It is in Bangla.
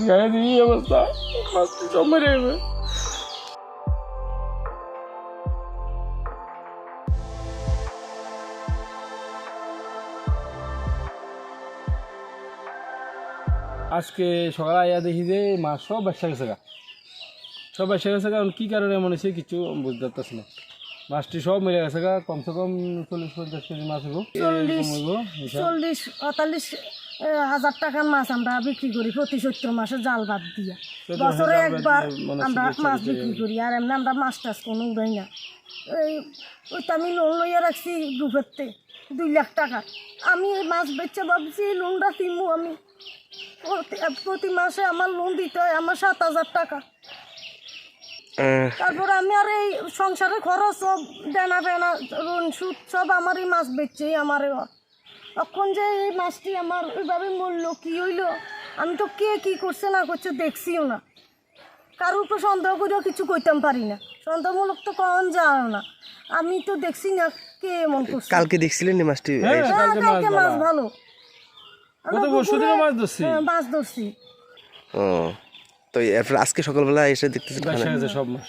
গায়ে দিয়ে এই অবস্থা, মাছটি সব মেরে গেছে। আজকে সকালে আইয়া দেখি যে মাছ সব ব্যবসা গেছে গা, সব ব্যবসা গেছে গা। কি কারণে এমন হয়েছে কিছু বুঝতে পারতেছি না। মাছটি সব মেরে গেছে গা, কমসে কম 40-50 কেজি মাছ হইব, 40-45 হাজার টাকার মাছ আমরা বিক্রি করি প্রতি 70 মাসে জাল বাদ দিয়া। বছরে একবার আমরা মাছ বিক্রি করি, আর এমনি আমরা মাছ টাছ কোনো উড়াই না। ওইটা আমি লোন লইয়া রাখছি গ্রুপেরতে 2 লাখ টাকা। আমি এই মাছ বেচে ভাবছি লোনটা কিনবো। আমি প্রতি মাসে আমার লোন দিতে হয় আমার 7,000 টাকা। তারপর আমি আর এই সংসারের খরচ সব দেনা ফেনা ঋণ সুদ সব আমার এই মাছ বেচছেই আমার। এখন যে এই মাছটি আমার ওইভাবে মরলো, কি হইলো, আমি তো কে কি করছে না করছে দেখছিও না। কারোর উপর সন্দেহ করেও কিছু কইতাম পারি না, সন্দেহমূলক তো কখন যাও না। আমি তো দেখছি না কে এমন করছে। কালকে দেখছিলেন এই মাছটি? কালকে মাছ ভালো, মাছ ধরছি। মাছ ধরছি। ও, তো এরপর আজকে সকালবেলা এসে দেখতেছি সব মাছ